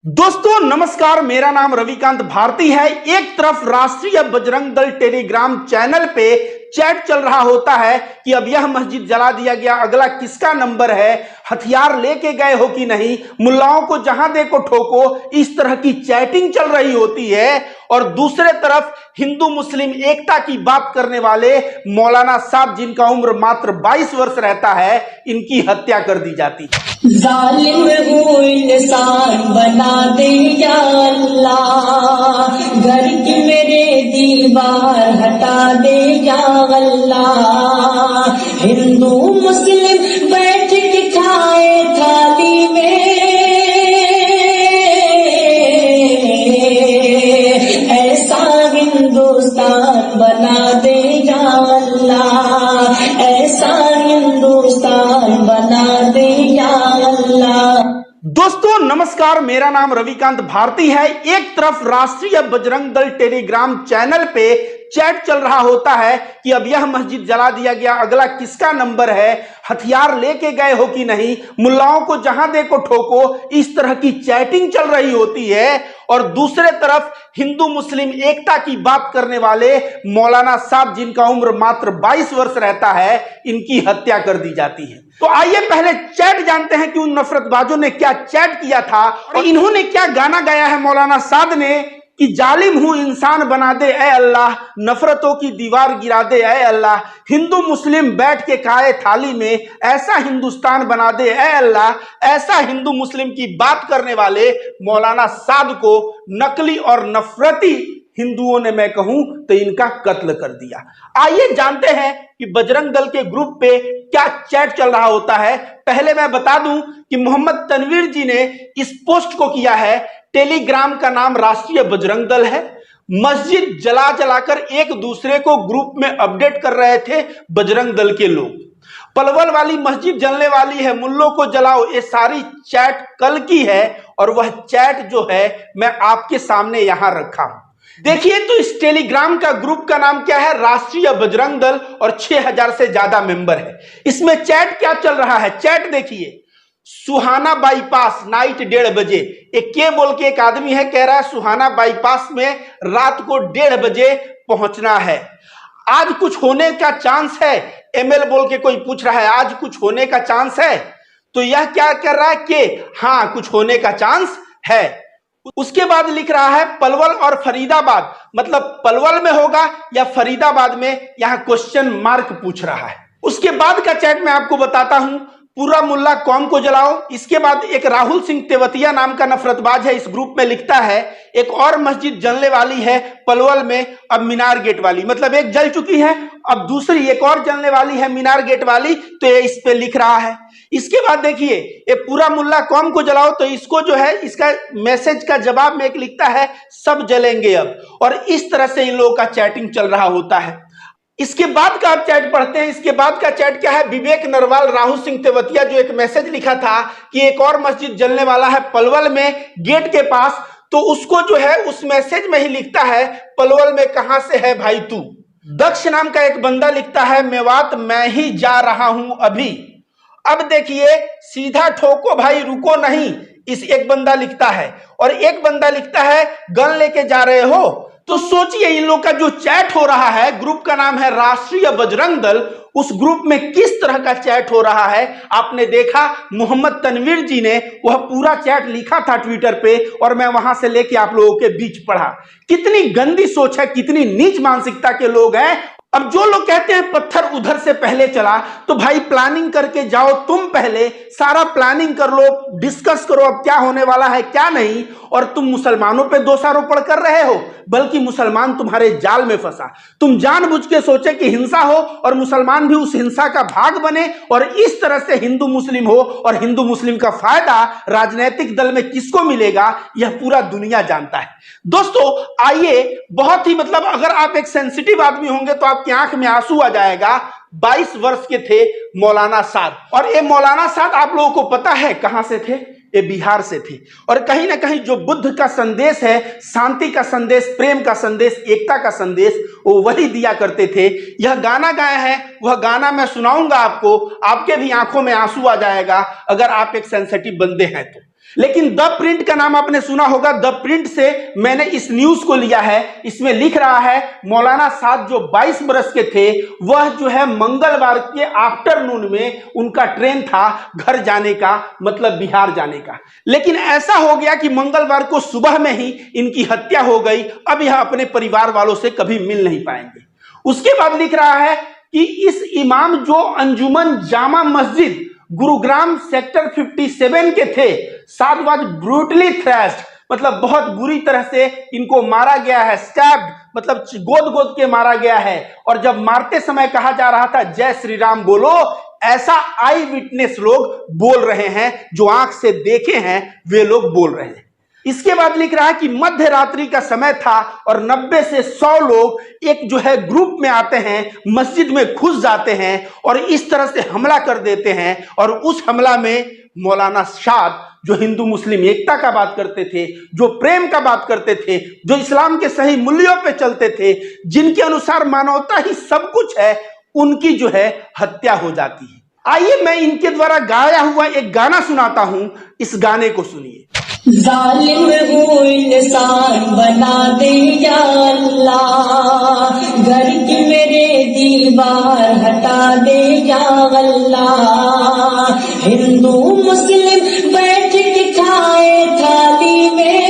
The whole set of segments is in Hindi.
दोस्तों नमस्कार, मेरा नाम रविकांत भारती है। एक तरफ राष्ट्रीय बजरंग दल टेलीग्राम चैनल पे चैट चल रहा होता है कि अब यह मस्जिद जला दिया गया, अगला किसका नंबर है, हथियार लेके गए हो कि नहीं, मुल्लाओं को जहां देखो ठोको, इस तरह की चैटिंग चल रही होती है। और दूसरे तरफ हिंदू मुस्लिम एकता की बात करने वाले मौलाना साहब, जिनका उम्र मात्र 22 वर्ष रहता है, इनकी हत्या कर दी जाती है। जालिम हूँ इंसान बना दे या अल्लाह, घर की मेरे दीवार हटा दे या अल्लाह। हिंदू मुस्लिम बैठ के खाए थाली में, ऐसा हिंदुस्तान बना दे या अल्लाह, ऐसा हिंदुस्तान बना दे या अल्लाह। दोस्तों नमस्कार, मेरा नाम रविकांत भारती है। एक तरफ राष्ट्रीय बजरंग दल टेलीग्राम चैनल पे चैट चल रहा होता है कि अब यह मस्जिद जला दिया गया, अगला किसका नंबर है, हथियार लेके गए हो कि नहीं, मुल्लाओं को जहां देखो ठोको, इस तरह की चैटिंग चल रही होती है। और दूसरे तरफ हिंदू मुस्लिम एकता की बात करने वाले मौलाना साहब, जिनका उम्र मात्र 22 वर्ष रहता है, इनकी हत्या कर दी जाती है। तो आइए पहले चैट जानते हैं कि उन नफरतबाजों ने क्या चैट किया था और इन्होंने क्या गाना गाया है मौलाना साद ने कि जालिम हूं इंसान बना दे ऐ अल्लाह, नफरतों की दीवार गिरा दे ऐ अल्लाह, हिंदू मुस्लिम बैठ के खाए थाली में, ऐसा हिंदुस्तान बना दे ऐ अल्लाह। ऐसा हिंदू मुस्लिम की बात करने वाले मौलाना साद को नकली और नफरती हिंदुओं ने, मैं कहूं तो, इनका कत्ल कर दिया। आइए जानते हैं कि बजरंग दल के ग्रुप पे क्या चैट चल रहा होता है। पहले मैं बता दूं कि मोहम्मद तनवीर जी ने इस पोस्ट को किया है। टेलीग्राम का नाम राष्ट्रीय बजरंग दल है। मस्जिद जला जलाकर एक दूसरे को ग्रुप में अपडेट कर रहे थे बजरंग दल के लोग। पलवल वाली मस्जिद जलने वाली है, मुल्लों को जलाओ, ये सारी चैट कल की है और वह चैट जो है मैं आपके सामने यहां रखा हूं। देखिए तो इस टेलीग्राम का ग्रुप का नाम क्या है, राष्ट्रीय बजरंग दल, और 6000 से ज्यादा मेंबर है। इसमें चैट क्या चल रहा है, चैट देखिए। सुहाना बाईपास नाइट 1:30 बजे, एक के बोल के एक आदमी है, कह रहा है सुहाना बाईपास में रात को 1:30 बजे पहुंचना है। आज कुछ होने का चांस है, एमएल बोल के कोई पूछ रहा है आज कुछ होने का चांस है, तो यह क्या कर रहा है कि हाँ कुछ होने का चांस है। उसके बाद लिख रहा है पलवल और फरीदाबाद, मतलब पलवल में होगा या फरीदाबाद में, यहां क्वेश्चन मार्क पूछ रहा है। उसके बाद का चैट मैं आपको बताता हूं, पूरा मुल्ला कौम को जलाओ। इसके बाद एक राहुल सिंह तेवतिया नाम का नफरतबाज है, इस ग्रुप में लिखता है एक और मस्जिद जलने वाली है पलवल में, अब मीनार गेट वाली, मतलब एक जल चुकी है, अब दूसरी एक और जलने वाली है मीनार गेट वाली, तो ये इस पे लिख रहा है। इसके बाद देखिए ये पूरा मुल्ला कौम को जलाओ, तो इसको जो है इसका मैसेज का जवाब में एक लिखता है सब जलेंगे अब, और इस तरह से इन लोगों का चैटिंग चल रहा होता है। इसके बाद का आप चैट पढ़ते हैं। इसके बाद का चैट क्या है, विवेक नरवाल राहुल सिंह तेवतिया जो एक मैसेज लिखा था कि एक और मस्जिद जलने वाला है पलवल में गेट के पास, तो उसको जो है उस मैसेज में ही लिखता है पलवल में कहां से है भाई तू। दक्ष नाम का एक बंदा लिखता है मेवात मैं ही जा रहा हूं अभी। अब देखिए सीधा ठोको भाई रुको नहीं, इस एक बंदा लिखता है, और एक बंदा लिखता है गन लेके जा रहे हो। तो सोचिए इन लोग का जो चैट हो रहा है, ग्रुप का नाम है राष्ट्रीय बजरंग दल, उस ग्रुप में किस तरह का चैट हो रहा है आपने देखा। मोहम्मद तनवीर जी ने वह पूरा चैट लिखा था ट्विटर पे, और मैं वहां से लेके आप लोगों के बीच पढ़ा। कितनी गंदी सोच है, कितनी नीच मानसिकता के लोग हैं। अब जो लोग कहते हैं पत्थर उधर से पहले चला, तो भाई प्लानिंग करके जाओ, तुम पहले सारा प्लानिंग कर लो, डिस्कस करो अब क्या होने वाला है क्या नहीं, और तुम मुसलमानों पे दोषारोपण कर रहे हो, बल्कि मुसलमान तुम्हारे जाल में फंसा। तुम जानबूझ के सोचे कि हिंसा हो और मुसलमान भी उस हिंसा का भाग बने, और इस तरह से हिंदू मुस्लिम हो, और हिंदू मुस्लिम का फायदा राजनीतिक दल में किसको मिलेगा यह पूरा दुनिया जानता है। दोस्तों आइए, बहुत ही मतलब अगर आप एक सेंसिटिव आदमी होंगे तो आपकी आंख में आंसू आ जाएगा। 22 वर्ष के थे मौलाना साद, और ये मौलाना साद आप लोगों को पता है कहां से थे, ये बिहार से थे। और कहीं ना कहीं जो बुद्ध का संदेश है, शांति का संदेश, प्रेम का संदेश, एकता का संदेश, वो वही दिया करते थे। यह गाना गाया है, वह गाना मैं सुनाऊंगा आपको, आपके भी आंखों में आंसू आ जाएगा अगर आप एक सेंसिटिव बंदे हैं तो। लेकिन द प्रिंट का नाम आपने सुना होगा, द प्रिंट से मैंने इस न्यूज को लिया है। इसमें लिख रहा है मौलाना साद जो 22 बरस के थे, वह जो है मंगलवार के आफ्टरनून में उनका ट्रेन था घर जाने का, मतलब बिहार जाने का। लेकिन ऐसा हो गया कि मंगलवार को सुबह में ही इनकी हत्या हो गई। अब यह अपने परिवार वालों से कभी मिल नहीं पाएंगे। उसके बाद लिख रहा है कि इस इमाम जो अंजुमन जामा मस्जिद गुरुग्राम सेक्टर 57 के थे, साद वाज ब्रूटली थ्रैश्ड, मतलब बहुत बुरी तरह से इनको मारा गया है। स्टैब्ड मतलब गोद गोद के मारा गया है। और जब मारते समय कहा जा रहा था जय श्री राम बोलो, ऐसा आई विटनेस लोग बोल रहे हैं, जो आंख से देखे हैं वे लोग बोल रहे हैं। इसके बाद लिख रहा है कि मध्य रात्रि का समय था और 90 से 100 लोग एक जो है ग्रुप में आते हैं, मस्जिद में घुस जाते हैं और इस तरह से हमला कर देते हैं। और उस हमला में मौलाना साद जो हिंदू मुस्लिम एकता का बात करते थे, जो प्रेम का बात करते थे, जो इस्लाम के सही मूल्यों पे चलते थे, जिनके अनुसार मानवता ही सब कुछ है, उनकी जो है हत्या हो जाती है। आइए मैं इनके द्वारा गाया हुआ एक गाना सुनाता हूं, इस गाने को सुनिए। जालिम हूँ इंसान बना दे या अल्लाह, घर की मेरे दीवार हटा दे या अल्लाह, हिंदू मुस्लिम बैठ के खाए थाली में,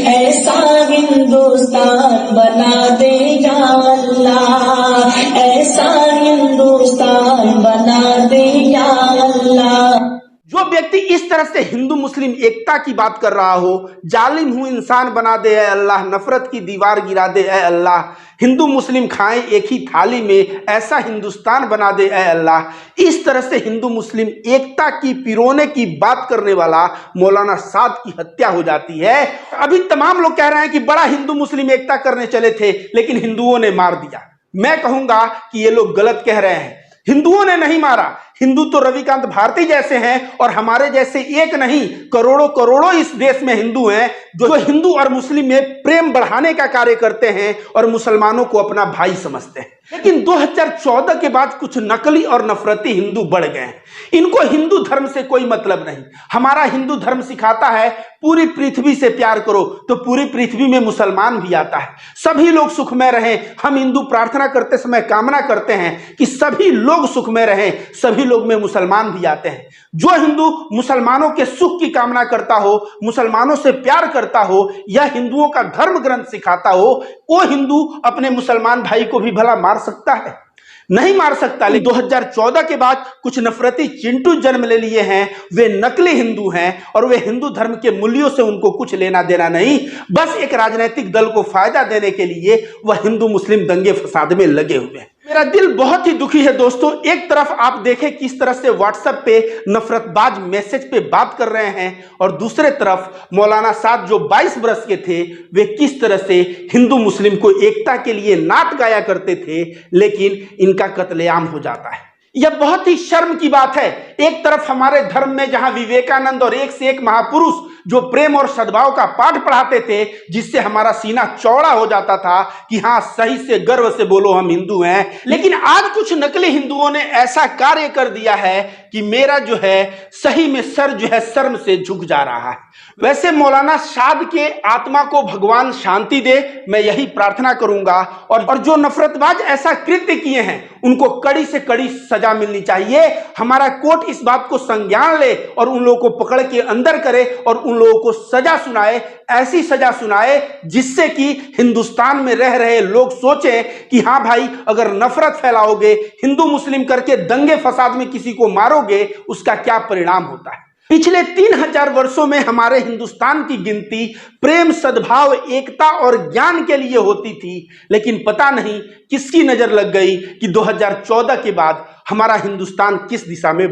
ऐसा हिंदुस्तान बना दे या अल्लाह, ऐसा हिंदुस्तान बना दे या अल्लाह। जो व्यक्ति इस तरह से हिंदू मुस्लिम एकता की बात कर रहा हो, जालिम हूं इंसान बना दे ऐ अल्लाह, नफरत की दीवार गिरा दे ऐ अल्लाह, हिंदू मुस्लिम खाएं एक ही थाली में, ऐसा हिंदुस्तान बना दे ऐ अल्लाह, इस तरह से हिंदू मुस्लिम एकता की पिरोने की बात करने वाला मौलाना साद की हत्या हो जाती है। अभी तमाम लोग कह रहे हैं कि बड़ा हिंदू मुस्लिम एकता करने चले थे लेकिन हिंदुओं ने मार दिया। मैं कहूंगा कि ये लोग गलत कह रहे हैं। हिंदुओं ने नहीं मारा, हिंदू तो रविकांत भारती जैसे हैं और हमारे जैसे एक नहीं करोड़ों करोड़ों इस देश में हिंदू हैं, जो हिंदू और मुस्लिम में प्रेम बढ़ाने का कार्य करते हैं और मुसलमानों को अपना भाई समझते हैं। लेकिन 2014 के बाद कुछ नकली और नफरती हिंदू बढ़ गए हैं। इनको हिंदू धर्म से कोई मतलब नहीं। हमारा हिंदू धर्म सिखाता है पूरी पृथ्वी से प्यार करो, तो पूरी पृथ्वी में मुसलमान भी आता है। सभी लोग सुखमय रहें। हम हिंदू प्रार्थना करते समय कामना करते हैं कि सभी लोग सुखमय रहें, सभी लोग में मुसलमान भी आते हैं। जो हिंदू मुसलमानों के सुख की कामना करता हो, मुसलमानों से प्यार करता हो, या हिंदुओं का धर्म ग्रंथ सिखाता हो, वो हिंदू अपने मुसलमान भाई को भी भला मार सकता है? नहीं मार सकता। लेकिन 2014 के बाद कुछ नफरती चिंटू जन्म ले लिए हैं, वे नकली हिंदू हैं और वे हिंदू धर्म के मूल्यों से उनको कुछ लेना देना नहीं, बस एक राजनीतिक दल को फायदा देने के लिए वह हिंदू मुस्लिम दंगे फसाद में लगे हुए हैं। मेरा दिल बहुत ही दुखी है दोस्तों। एक तरफ आप देखें किस तरह से व्हाट्सएप पे नफरतबाज मैसेज पे बात कर रहे हैं और दूसरे तरफ मौलाना साद जो 22 बरस के थे, वे किस तरह से हिंदू मुस्लिम को एकता के लिए नात गाया करते थे, लेकिन इनका कत्लेआम हो जाता है। यह बहुत ही शर्म की बात है। एक तरफ हमारे धर्म में जहां विवेकानंद और एक से एक महापुरुष जो प्रेम और सद्भाव का पाठ पढ़ाते थे, जिससे हमारा सीना चौड़ा हो जाता था कि हाँ सही से गर्व से बोलो हम हिंदू हैं, लेकिन आज कुछ नकली हिंदुओं ने ऐसा कार्य कर दिया है कि मेरा जो है सही में सर जो है शर्म से झुक जा रहा है। वैसे मौलाना साद के आत्मा को भगवान शांति दे, मैं यही प्रार्थना करूंगा। और जो नफरतबाज ऐसा कृत्य किए हैं उनको कड़ी से कड़ी सजा मिलनी चाहिए। हमारा कोर्ट इस बात को संज्ञान ले और उन लोगों को पकड़ के अंदर करे और उन लोगों को सजा सुनाए, ऐसी सजा सुनाए जिससे कि हिंदुस्तान में रह रहे लोग सोचें कि हाँ भाई, अगर नफरत फैलाओगे, हिंदू मुस्लिम करके दंगे फसाद में किसी को मारोगे, उसका क्या परिणाम होता है। पिछले 3000 वर्षों में हमारे हिंदुस्तान की गिनती प्रेम, सद्भाव, एकता और ज्ञान के लिए होती थी, लेकिन पता नहीं किसकी नजर लग गई कि 2014 के बाद हमारा हिंदुस्तान किस दिशा में